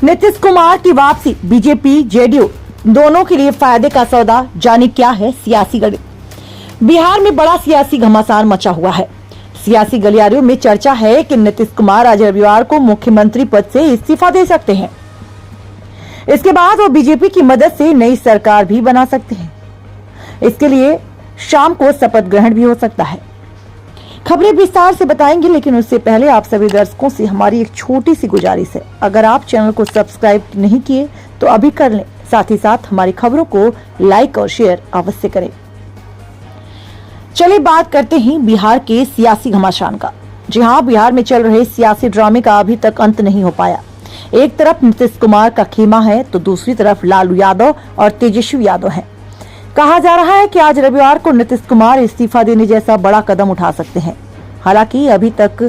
नीतीश कुमार की वापसी BJP JDU दोनों के लिए फायदे का सौदा, जाने क्या है सियासी गणित। बिहार में बड़ा सियासी घमासान मचा हुआ है। सियासी गलियारों में चर्चा है कि नीतीश कुमार आज रविवार को मुख्यमंत्री पद से इस्तीफा दे सकते हैं। इसके बाद वो बीजेपी की मदद से नई सरकार भी बना सकते हैं। इसके लिए शाम को शपथ ग्रहण भी हो सकता है। खबरें विस्तार से बताएंगे, लेकिन उससे पहले आप सभी दर्शकों से हमारी एक छोटी सी गुजारिश है। अगर आप चैनल को सब्सक्राइब नहीं किए तो अभी कर लें। साथ ही साथ हमारी खबरों को लाइक और शेयर अवश्य करें। चलिए बात करते हैं बिहार के सियासी घमासान का। जी हाँ, बिहार में चल रहे सियासी ड्रामे का अभी तक अंत नहीं हो पाया। एक तरफ नीतीश कुमार का खेमा है तो दूसरी तरफ लालू यादव और तेजस्वी यादव हैं। कहा जा रहा है कि आज रविवार को नीतीश कुमार इस्तीफा देने जैसा बड़ा कदम उठा सकते हैं। हालांकि अभी तक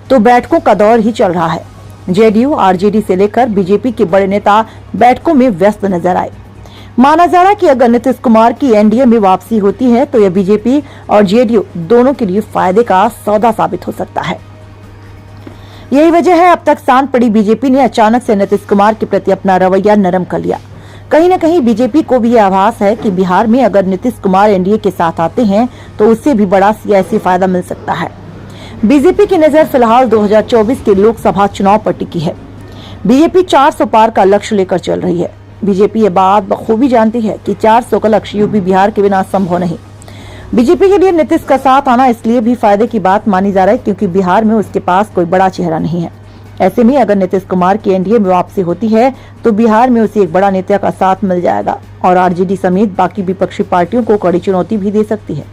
तो बैठकों का दौर ही चल रहा है। जेडीयू आरजेडी से लेकर बीजेपी के बड़े नेता बैठकों में व्यस्त नजर आए। माना जा रहा है कि अगर नीतीश कुमार की एनडीए में वापसी होती है तो यह बीजेपी और जेडीयू दोनों के लिए फायदे का सौदा साबित हो सकता है। यही वजह है अब तक शांत पड़ी बीजेपी ने अचानक से नीतीश कुमार के प्रति अपना रवैया नरम कर लिया। कहीं न कहीं बीजेपी को भी यह आभास है कि बिहार में अगर नीतीश कुमार एनडीए के साथ आते हैं तो उससे भी बड़ा सियासी फायदा मिल सकता है। बीजेपी की नजर फिलहाल 2024 के लोकसभा चुनाव पर टिकी है। बीजेपी 400 पार का लक्ष्य लेकर चल रही है। बीजेपी ये बात बखूबी जानती है कि 400 का लक्ष्य यूपी बिहार के बिना संभव नहीं। बीजेपी के लिए नीतीश का साथ आना इसलिए भी फायदे की बात मानी जा रही है क्योंकि बिहार में उसके पास कोई बड़ा चेहरा नहीं है। ऐसे में अगर नीतीश कुमार की एनडीए में वापसी होती है तो बिहार में उसे एक बड़ा नेता का साथ मिल जाएगा और आरजेडी समेत बाकी विपक्षी पार्टियों को कड़ी चुनौती भी दे सकती है।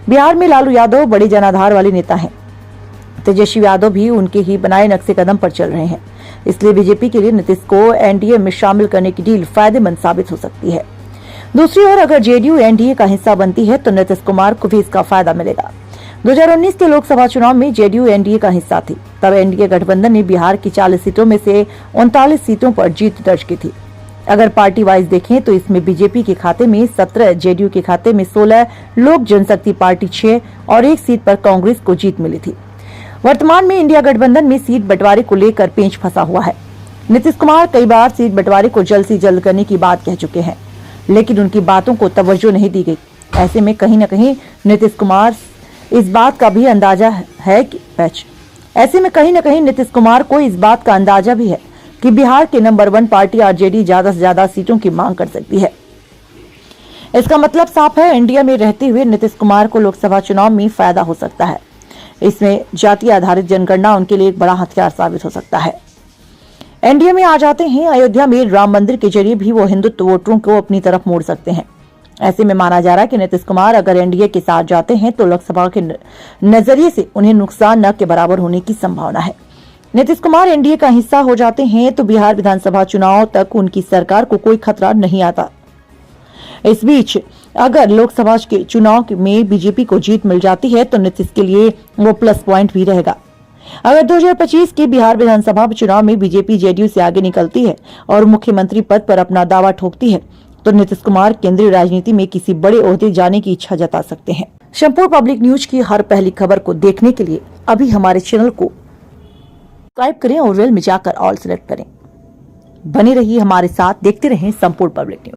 बिहार में लालू यादव बड़े जनाधार वाले नेता हैं। तेजस्वी यादव भी उनके ही बनाए नक्शे कदम पर चल रहे हैं। इसलिए बीजेपी के लिए नीतीश को एनडीए में शामिल करने की डील फायदेमंद साबित हो सकती है। दूसरी ओर अगर जेडीयू एनडीए का हिस्सा बनती है तो नीतीश कुमार को भी इसका फायदा मिलेगा। 2019 के लोकसभा चुनाव में जेडीयू एनडीए का हिस्सा थी। तब एनडीए गठबंधन ने बिहार की 40 सीटों में से 39 सीटों पर जीत दर्ज की थी। अगर पार्टी वाइज देखें तो इसमें बीजेपी के खाते में 17, जेडीयू के खाते में 16, लोक जनशक्ति पार्टी 6 और 1 सीट पर कांग्रेस को जीत मिली थी। वर्तमान में इंडिया गठबंधन में सीट बंटवारे को लेकर पेंच फंसा हुआ है। नीतीश कुमार कई बार सीट बंटवारे को जल्द से जल्द करने की बात कह चुके हैं, लेकिन उनकी बातों को तवज्जो नहीं दी गई। ऐसे में कहीं न कहीं नीतीश कुमार इस बात का भी अंदाजा है कि नीतीश कुमार को इस बात का अंदाजा भी है कि बिहार के नंबर 1 पार्टी आरजेडी ज्यादा से ज्यादा सीटों की मांग कर सकती है। इसका मतलब साफ है, इंडिया में रहते हुए नीतीश कुमार को लोकसभा चुनाव में फायदा हो सकता है। इसमें जाति आधारित जनगणना उनके लिए एक बड़ा हथियार साबित हो सकता है। एनडीए में आ जाते हैं, अयोध्या में राम मंदिर के जरिए भी वो हिंदुत्व वोटरों को अपनी तरफ मोड़ सकते हैं। ऐसे में माना जा रहा है कि नीतीश कुमार अगर एनडीए के साथ जाते हैं तो लोकसभा के नजरिए से उन्हें नुकसान न के बराबर होने की संभावना है। नीतीश कुमार एनडीए का हिस्सा हो जाते हैं तो बिहार विधानसभा चुनाव तक उनकी सरकार को कोई खतरा नहीं आता। इस बीच अगर लोकसभा के चुनाव में बीजेपी को जीत मिल जाती है तो नीतीश के लिए वो प्लस पॉइंट भी रहेगा। अगर 2025 के बिहार विधानसभा चुनाव में बीजेपी जेडीयू से आगे निकलती है और मुख्यमंत्री पद पर अपना दावा ठोकती है तो नीतीश कुमार केंद्रीय राजनीति में किसी बड़े ओहदे जाने की इच्छा जता सकते हैं। संपूर्ण पब्लिक न्यूज की हर पहली खबर को देखने के लिए अभी हमारे चैनल को सब्सक्राइब करें और रेल में जाकर ऑल सेलेक्ट करें। बने रहिए हमारे साथ, देखते रहें संपूर्ण पब्लिक न्यूज।